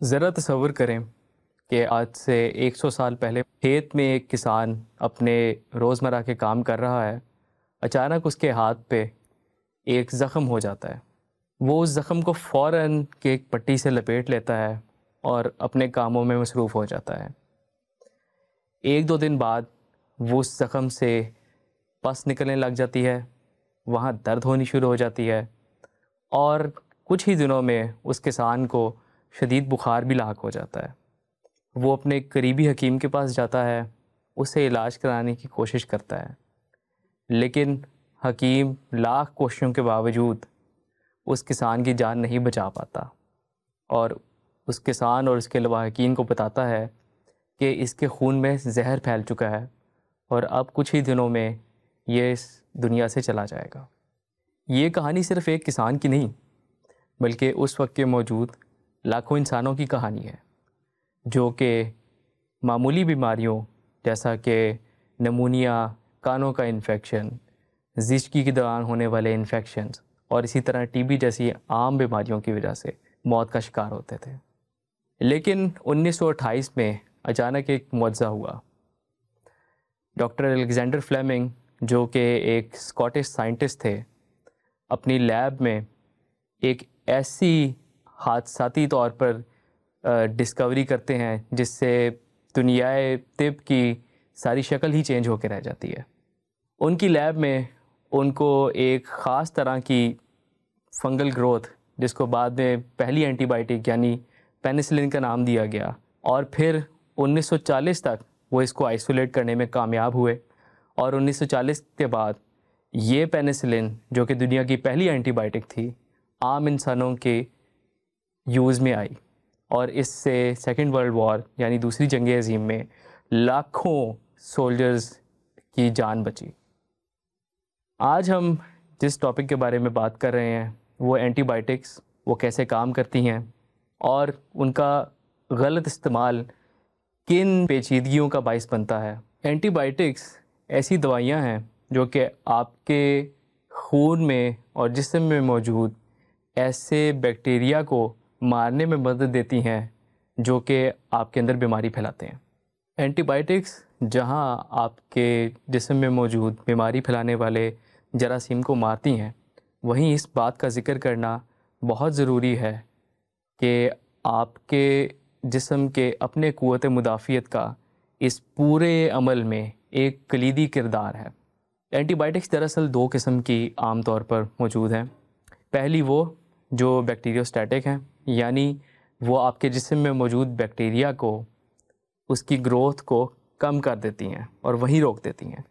ذرا تصور کریں کہ آج سے 100 سال پہلے کھیت میں ایک کسان اپنے روزمرہ کے کام کر رہا ہے۔ اچانک اس کے ہاتھ پہ ایک زخم ہو جاتا ہے۔ وہ اس زخم کو فوراً ایک پٹی سے لپیٹ لیتا ہے اور اپنے کاموں میں مصروف ہو جاتا ہے۔ ایک دو دن بعد وہ اس زخم سے پس نکلنے لگ جاتی ہے، وہاں درد ہونی شروع ہو جاتی ہے، اور کچھ ہی دنوں میں اس کسان کو شدید بخار بھی لاحق ہو جاتا ہے۔ وہ اپنے قریبی حکیم کے پاس جاتا ہے، اسے علاج کرانے کی کوشش کرتا ہے، لیکن حکیم لاکھ کوششوں کے باوجود اس کسان کی جان نہیں بچا پاتا، اور اس کسان اور اس کے لواحقین کو بتاتا ہے کہ اس کے خون میں زہر پھیل چکا ہے اور اب کچھ ہی دنوں میں یہ اس دنیا سے چلا جائے گا۔ یہ کہانی صرف ایک کسان کی نہیں بلکہ اس وقت کے موجود لاکھوں انسانوں کی کہانی ہے، جو کہ معمولی بیماریوں جیسا کہ نمونیا، کانوں کا انفیکشن، زچگی کے دوران ہونے والے انفیکشنز اور اسی طرح ٹی بی جیسی عام بیماریوں کی وجہ سے موت کا شکار ہوتے تھے۔ لیکن 1928 میں اچانک ایک معجزہ ہوا۔ ڈاکٹر الیگزینڈر فلیمنگ، جو کہ ایک اسکاٹش سائنٹسٹ تھے، اپنی لیب میں ایک ایسی حادثاتی طور پر ڈسکوری کرتے ہیں جس سے دنیائے طب کی ساری شکل ہی چینج ہو کے رہ جاتی ہے۔ ان کی لیب میں ان کو ایک خاص طرح کی فنگل گروتھ، جس کو بعد میں پہلی اینٹی بائیوٹک یعنی پینسلن کا نام دیا گیا، اور پھر 1940 تک وہ اس کو آئسولیٹ کرنے میں کامیاب ہوئے، اور 1940 کے بعد یہ پینسلن، جو کہ دنیا کی پہلی اینٹی بائیوٹک تھی، عام انسانوں کے یوز میں آئی، اور اس سے سیکنڈ ورلڈ وار یعنی دوسری جنگ عظیم میں لاکھوں سولجرز کی جان بچی۔ آج ہم جس ٹاپک کے بارے میں بات کر رہے ہیں وہ اینٹی بائیوٹکس، وہ کیسے کام کرتی ہیں اور ان کا غلط استعمال کن پیچیدگیوں کا باعث بنتا ہے۔ اینٹی بائیوٹکس ایسی دوائیاں ہیں جو کہ آپ کے خون میں اور جسم میں موجود ایسے بیکٹیریا کو مارنے میں مدد دیتی ہیں جو کہ آپ کے اندر بیماری پھیلاتے ہیں۔ اینٹی بائیوٹکس جہاں آپ کے جسم میں موجود بیماری پھیلانے والے جراثیم کو مارتی ہیں، وہیں اس بات کا ذکر کرنا بہت ضروری ہے کہ آپ کے جسم کے اپنے قوت مدافعت کا اس پورے عمل میں ایک کلیدی کردار ہے۔ اینٹی بائیوٹکس دراصل دو قسم کی عام طور پر موجود ہیں۔ پہلی وہ جو بیکٹیریوسٹیٹک ہیں، یعنی وہ آپ کے جسم میں موجود بیکٹیریا کو، اس کی گروتھ کو کم کر دیتی ہیں اور وہیں روک دیتی ہیں،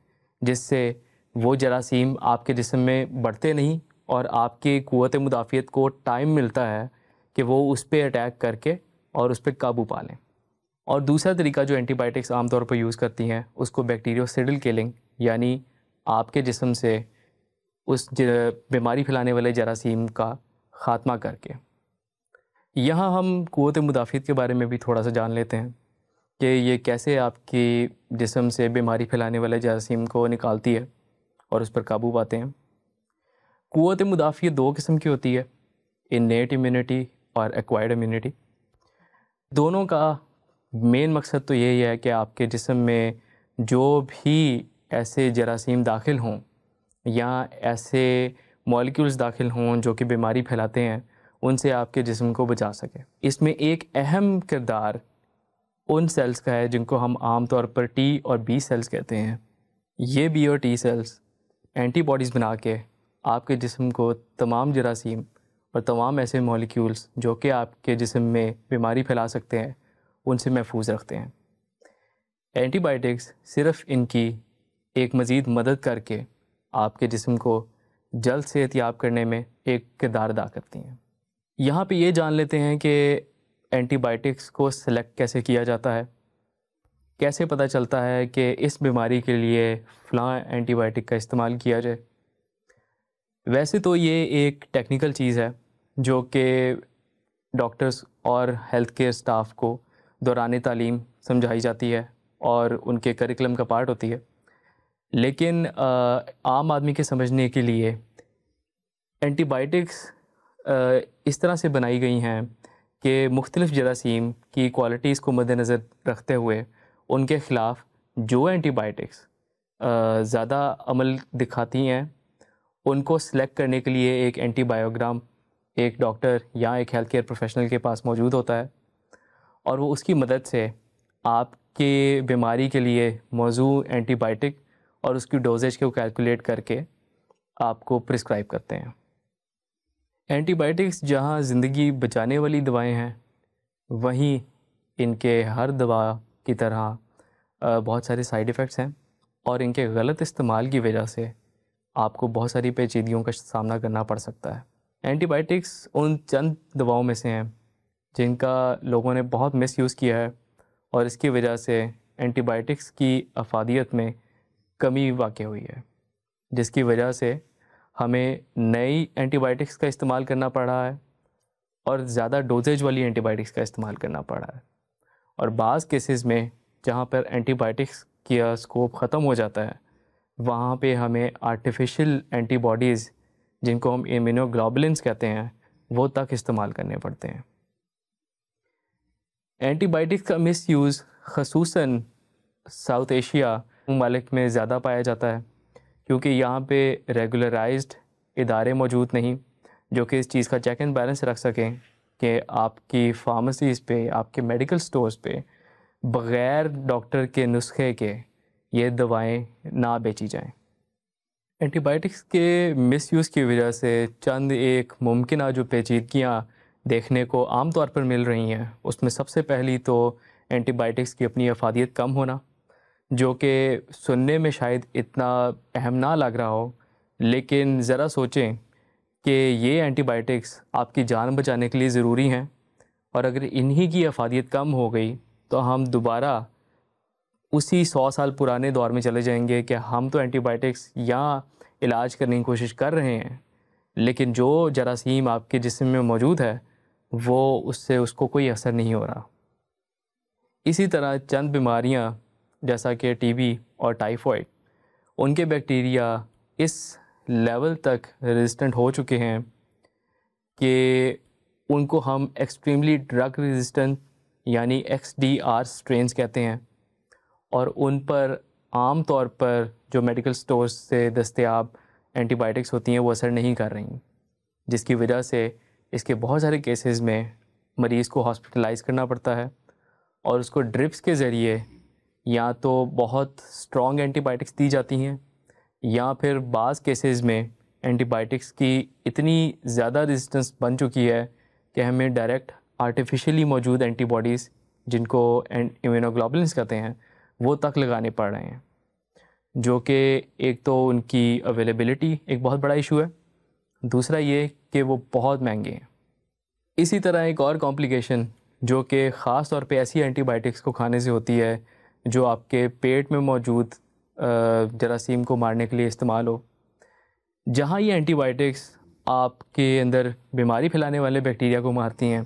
جس سے وہ جراثیم آپ کے جسم میں بڑھتے نہیں اور آپ کی قوت مدافعت کو ٹائم ملتا ہے کہ وہ اس پہ اٹیک کر کے اور اس پہ قابو پا لیں۔ اور دوسرا طریقہ جو اینٹی بائیوٹکس عام طور پر یوز کرتی ہیں، اس کو بیکٹیریوسیڈل کلنگ، یعنی آپ کے جسم سے اس بیماری پھیلانے والے جراثیم کا خاتمہ کر کے۔ یہاں ہم قوت مدافعت کے بارے میں بھی تھوڑا سا جان لیتے ہیں کہ یہ کیسے آپ کی جسم سے بیماری پھیلانے والے جراثیم کو نکالتی ہے اور اس پر قابو پاتے ہیں۔ قوت مدافعت دو قسم کی ہوتی ہے، انیٹ امیونٹی اور ایکوائرڈ امیونٹی۔ دونوں کا مین مقصد تو یہی ہے کہ آپ کے جسم میں جو بھی ایسے جراثیم داخل ہوں یا ایسے مالیکیولز داخل ہوں جو کہ بیماری پھیلاتے ہیں، ان سے آپ کے جسم کو بچا سکے۔ اس میں ایک اہم کردار ان سیلز کا ہے جن کو ہم عام طور پر ٹی اور بی سیلز کہتے ہیں۔ یہ بی اور ٹی سیلز اینٹی باڈیز بنا کے آپ کے جسم کو تمام جراثیم اور تمام ایسے مالیکیولز جو کہ آپ کے جسم میں بیماری پھیلا سکتے ہیں، ان سے محفوظ رکھتے ہیں۔ اینٹی بائیوٹکس صرف ان کی ایک مزید مدد کر کے آپ کے جسم کو جلد صحت یاب کرنے میں ایک کردار ادا کرتی ہیں۔ یہاں پہ یہ جان لیتے ہیں کہ اینٹی بائیوٹکس کو سلیکٹ کیسے کیا جاتا ہے، کیسے پتہ چلتا ہے کہ اس بیماری کے لیے فلاں اینٹی بائیوٹک کا استعمال کیا جائے۔ ویسے تو یہ ایک ٹیکنیکل چیز ہے جو کہ ڈاکٹرز اور ہیلتھ کیئر سٹاف کو دوران تعلیم سمجھائی جاتی ہے اور ان کے کریکلم کا پارٹ ہوتی ہے، لیکن عام آدمی کے سمجھنے کے لیے اینٹی بائیوٹکس اس طرح سے بنائی گئی ہیں کہ مختلف جراثیم کی کوالٹیز کو مد نظر رکھتے ہوئے ان کے خلاف جو اینٹی بائیوٹکس زیادہ عمل دکھاتی ہیں ان کو سلیکٹ کرنے کے لیے ایک اینٹی بایوگرام ایک ڈاکٹر یا ایک ہیلتھ کیئر پروفیشنل کے پاس موجود ہوتا ہے، اور وہ اس کی مدد سے آپ کی بیماری کے لیے موزوں اینٹی بائیوٹک اور اس کی ڈوزیج کو کیلکولیٹ کر کے آپ کو پرسکرائب کرتے ہیں۔ اینٹی بائیوٹکس جہاں زندگی بچانے والی دوائیں ہیں، وہیں ان کے ہر دوا کی طرح بہت سارے سائیڈ ایفیکٹس ہیں، اور ان کے غلط استعمال کی وجہ سے آپ کو بہت ساری پیچیدگیوں کا سامنا کرنا پڑ سکتا ہے۔ اینٹی بائیوٹکس ان چند دواؤں میں سے ہیں جن کا لوگوں نے بہت مس یوز کیا ہے، اور اس کی وجہ سے اینٹی بائیوٹکس کی افادیت میں کمی واقع ہوئی ہے، جس کی وجہ سے ہمیں نئی اینٹی بائیوٹکس کا استعمال کرنا پڑ رہا ہے اور زیادہ ڈوزیج والی اینٹی بائیوٹکس کا استعمال کرنا پڑ رہا ہے، اور بعض کیسز میں جہاں پر اینٹی بائیوٹکس کا اسکوپ ختم ہو جاتا ہے وہاں پہ ہمیں آرٹیفیشل اینٹی باڈیز جن کو ہم امیونوگلوبولنس کہتے ہیں وہ تک استعمال کرنے پڑتے ہیں۔ اینٹی بائیوٹکس کا مس یوز خصوصاً ساؤتھ ایشیا ممالک میں زیادہ پایا جاتا ہے، کیونکہ یہاں پہ ریگولرائزڈ ادارے موجود نہیں جو کہ اس چیز کا چیک اینڈ بیلنس رکھ سکیں کہ آپ کی فارمیسیز پہ، آپ کے میڈیکل سٹورز پہ بغیر ڈاکٹر کے نسخے کے یہ دوائیں نہ بیچی جائیں۔ اینٹی بائیوٹکس کے مس یوز کی وجہ سے چند ایک ممکنہ جو پیچیدگیاں دیکھنے کو عام طور پر مل رہی ہیں، اس میں سب سے پہلی تو اینٹی بائیوٹکس کی اپنی افادیت کم ہونا، جو کہ سننے میں شاید اتنا اہم نہ لگ رہا ہو، لیکن ذرا سوچیں کہ یہ اینٹی بائیوٹکس آپ کی جان بچانے کے لیے ضروری ہیں، اور اگر انہی کی افادیت کم ہو گئی تو ہم دوبارہ اسی 100 سال پرانے دور میں چلے جائیں گے کہ ہم تو اینٹی بائیوٹکس یا علاج کرنے کی کوشش کر رہے ہیں، لیکن جو جراثیم آپ کے جسم میں موجود ہے وہ اس کو کوئی اثر نہیں ہو رہا۔ اسی طرح چند بیماریاں جیسا کہ ٹی بی اور ٹائیفائڈ، ان کے بیکٹیریا اس لیول تک ریزسٹنٹ ہو چکے ہیں کہ ان کو ہم ایکسٹریملی ڈرگ ریزسٹنٹ یعنی XDR سٹرینز کہتے ہیں، اور ان پر عام طور پر جو میڈیکل سٹورز سے دستیاب اینٹی بائیوٹکس ہوتی ہیں وہ اثر نہیں کر رہی، جس کی وجہ سے اس کے بہت سارے کیسز میں مریض کو ہاسپٹلائز کرنا پڑتا ہے، اور اس کو ڈرپس کے ذریعے یا تو بہت اسٹرانگ اینٹی بائیوٹکس دی جاتی ہیں، یا پھر بعض کیسز میں اینٹی بائیوٹکس کی اتنی زیادہ ریزسٹنس بن چکی ہے کہ ہمیں ڈائریکٹ آرٹیفیشلی موجود اینٹی باڈیز جن کو امیونوگلوبولنس کہتے ہیں وہ تک لگانے پڑ رہے ہیں، جو کہ ایک تو ان کی اویلیبلٹی ایک بہت بڑا ایشو ہے، دوسرا یہ کہ وہ بہت مہنگے ہیں۔ اسی طرح ایک اور کمپلیکیشن جو کہ خاص طور پہ ایسی اینٹی بائیوٹکس کو کھانے سے ہوتی ہے جو آپ کے پیٹ میں موجود جراثیم کو مارنے کے لیے استعمال ہو، جہاں یہ اینٹی بائیوٹکس آپ کے اندر بیماری پھیلانے والے بیکٹیریا کو مارتی ہیں،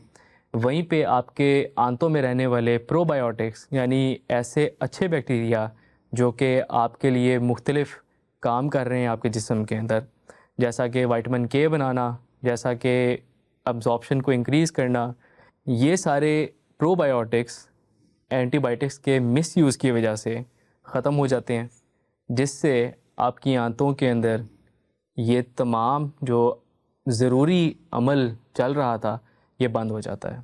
وہیں پہ آپ کے آنتوں میں رہنے والے پرو بایوٹکس یعنی ایسے اچھے بیکٹیریا جو کہ آپ کے لیے مختلف کام کر رہے ہیں آپ کے جسم کے اندر، جیسا کہ وائٹامن کے بنانا، جیسا کہ ابزارپشن کو انکریز کرنا، یہ سارے پرو بایوٹکس اینٹی بائیوٹکس کے مس یوز کی وجہ سے ختم ہو جاتے ہیں، جس سے آپ کی آنتوں کے اندر یہ تمام جو ضروری عمل چل رہا تھا یہ بند ہو جاتا ہے۔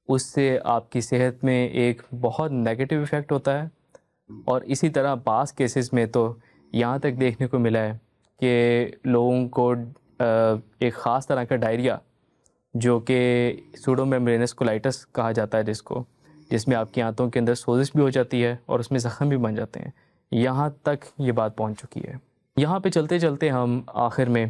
اس سے آپ کی صحت میں ایک بہت نیگیٹو ایفیکٹ ہوتا ہے، اور اسی طرح بعض کیسز میں تو یہاں تک دیکھنے کو ملا ہے کہ لوگوں کو ایک خاص طرح کا ڈائریا جو کہ سوڈو میمبرینس کولائٹس کہا جاتا ہے جس میں آپ کی آنتوں کے اندر سوزش بھی ہو جاتی ہے اور اس میں زخم بھی بن جاتے ہیں، یہاں تک یہ بات پہنچ چکی ہے۔ یہاں پہ چلتے چلتے ہم آخر میں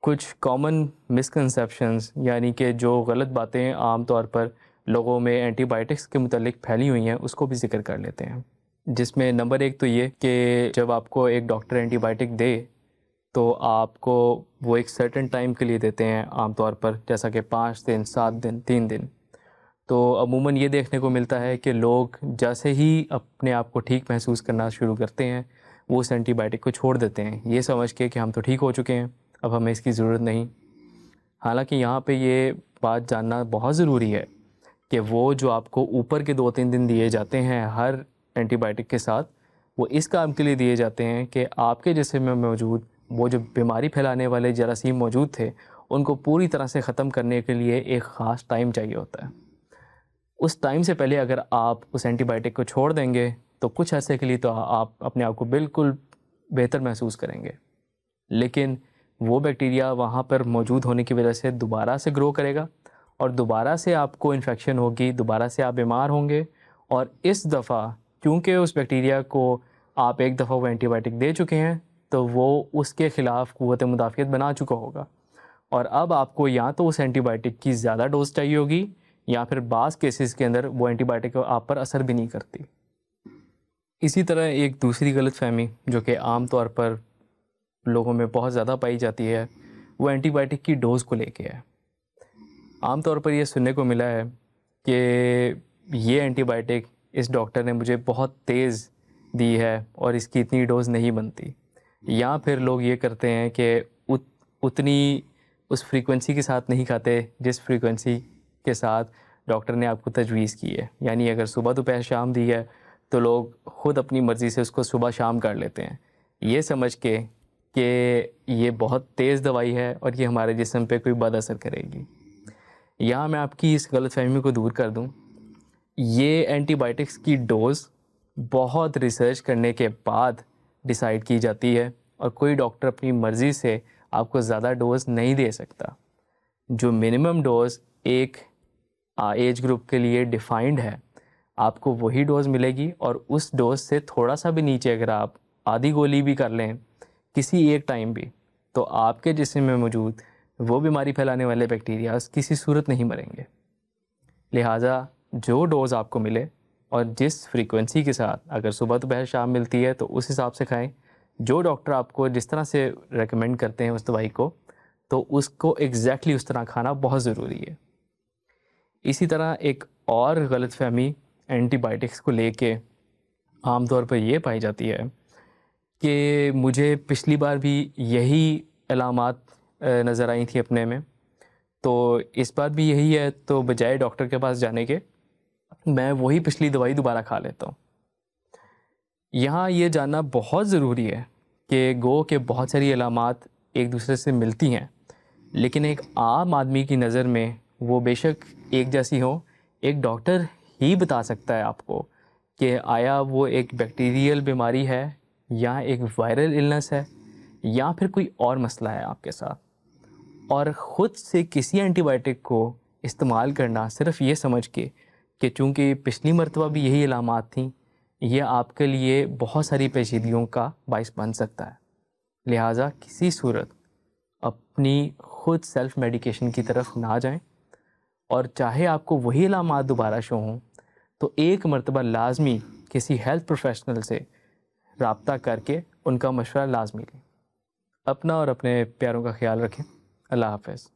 کچھ کامن مسکنسیپشنز یعنی کہ جو غلط باتیں عام طور پر لوگوں میں اینٹی بائیوٹکس کے متعلق پھیلی ہوئی ہیں اس کو بھی ذکر کر لیتے ہیں، جس میں نمبر 1 تو یہ کہ جب آپ کو ایک ڈاکٹر اینٹی بائیوٹک دے تو آپ کو وہ ایک سرٹن ٹائم کے لیے دیتے ہیں، عام طور پر جیسا کہ 5 دن، 7 دن، 3 دن۔ تو عموماً یہ دیکھنے کو ملتا ہے کہ لوگ جیسے ہی اپنے آپ کو ٹھیک محسوس کرنا شروع کرتے ہیں وہ اس اینٹی بائیوٹک کو چھوڑ دیتے ہیں، یہ سمجھ کے کہ ہم تو ٹھیک ہو چکے ہیں، اب ہمیں اس کی ضرورت نہیں۔ حالانکہ یہاں پہ یہ بات جاننا بہت ضروری ہے کہ وہ جو آپ کو اوپر کے 2-3 دن دیے جاتے ہیں ہر اینٹی بائیوٹک کے ساتھ، وہ اس کام کے لیے دیے جاتے ہیں کہ آپ کے جسم میں موجود وہ جو بیماری پھیلانے والے جراثیم موجود تھے ان کو پوری طرح سے ختم کرنے کے لیے ایک خاص ٹائم چاہیے ہوتا ہے. اس ٹائم سے پہلے اگر آپ اس اینٹی بائیوٹک کو چھوڑ دیں گے تو کچھ عرصے کے لیے تو آپ اپنے آپ کو بالکل بہتر محسوس کریں گے، لیکن وہ بیکٹیریا وہاں پر موجود ہونے کی وجہ سے دوبارہ سے گرو کرے گا اور دوبارہ سے آپ کو انفیکشن ہوگی، دوبارہ سے آپ بیمار ہوں گے. اور اس دفعہ کیونکہ اس بیکٹیریا کو آپ ایک دفعہ وہ اینٹی بائیوٹک دے چکے ہیں تو وہ اس کے خلاف قوت مدافعت بنا چکا ہوگا، اور اب آپ کو یا تو اس اینٹی بائیوٹک کی زیادہ ڈوز چاہیے ہوگی یا پھر بعض کیسز کے اندر وہ اینٹی بائیوٹک آپ پر اثر بھی نہیں کرتی. اسی طرح ایک دوسری غلط فہمی جو کہ عام طور پر لوگوں میں بہت زیادہ پائی جاتی ہے وہ اینٹی بائیوٹک کی ڈوز کو لے کے ہے. عام طور پر یہ سننے کو ملا ہے کہ یہ اینٹی بائیوٹک اس ڈاکٹر نے مجھے بہت تیز دی ہے اور اس کی اتنی ڈوز نہیں بنتی، یا پھر لوگ یہ کرتے ہیں کہ اتنی اس فریکوینسی کے ساتھ نہیں کھاتے جس فریکوینسی کے ساتھ ڈاکٹر نے آپ کو تجویز کی ہے. یعنی اگر صبح دوپہر شام دی ہے تو لوگ خود اپنی مرضی سے اس کو صبح شام کر لیتے ہیں یہ سمجھ کے کہ یہ بہت تیز دوائی ہے اور یہ ہمارے جسم پہ کوئی بد اثر کرے گی. یہاں میں آپ کی اس غلط فہمی کو دور کر دوں، یہ اینٹی بائیوٹکس کی ڈوز بہت ریسرچ کرنے کے بعد ڈیسائیڈ کی جاتی ہے اور کوئی ڈاکٹر اپنی مرضی سے آپ کو زیادہ ڈوز نہیں دے سکتا. جو منیمم ڈوز ایک ایج گروپ کے لیے ڈیفائنڈ ہے آپ کو وہی ڈوز ملے گی، اور اس ڈوز سے تھوڑا سا بھی نیچے اگر آپ آدھی گولی بھی کر لیں کسی ایک ٹائم بھی تو آپ کے جسم میں موجود وہ بیماری پھیلانے والے بیکٹیریاز کسی صورت نہیں مریں گے. لہٰذا جو ڈوز آپ کو ملے اور جس فریکوینسی کے ساتھ اگر صبح دوپہر شام ملتی ہے تو اس حساب سے کھائیں. جو ڈاکٹر آپ کو جس طرح سے ریکمینڈ کرتے ہیں اس دوائی کو تو اس کو ایگزیکٹلی اس طرح کھانا بہت ضروری ہے. اسی طرح ایک اور غلط فہمی اینٹی بائیوٹکس کو لے کے عام طور پر یہ پائی جاتی ہے کہ مجھے پچھلی بار بھی یہی علامات نظر آئی تھیں اپنے میں، تو اس بار بھی یہی ہے، تو بجائے ڈاکٹر کے پاس جانے کے میں وہی پچھلی دوائی دوبارہ کھا لیتا ہوں. یہاں یہ جاننا بہت ضروری ہے کہ گو کہ بہت ساری علامات ایک دوسرے سے ملتی ہیں، لیکن ایک عام آدمی کی نظر میں وہ بے شک ایک جیسی ہوں. ایک ڈاکٹر ہی بتا سکتا ہے آپ کو کہ آیا وہ ایک بیکٹیریل بیماری ہے یا ایک وائرل النس ہے یا پھر کوئی اور مسئلہ ہے آپ کے ساتھ. اور خود سے کسی اینٹی بائیوٹک کو استعمال کرنا صرف یہ سمجھ کے کہ چونکہ پچھلی مرتبہ بھی یہی علامات تھیں، یہ آپ کے لیے بہت ساری پیچیدگیوں کا باعث بن سکتا ہے. لہٰذا کسی صورت اپنی خود سیلف میڈیکیشن کی طرف نہ جائیں، اور چاہے آپ کو وہی علامات دوبارہ شو ہوں تو ایک مرتبہ لازمی کسی ہیلتھ پروفیشنل سے رابطہ کر کے ان کا مشورہ لازمی لیں. اپنا اور اپنے پیاروں کا خیال رکھیں. اللہ حافظ.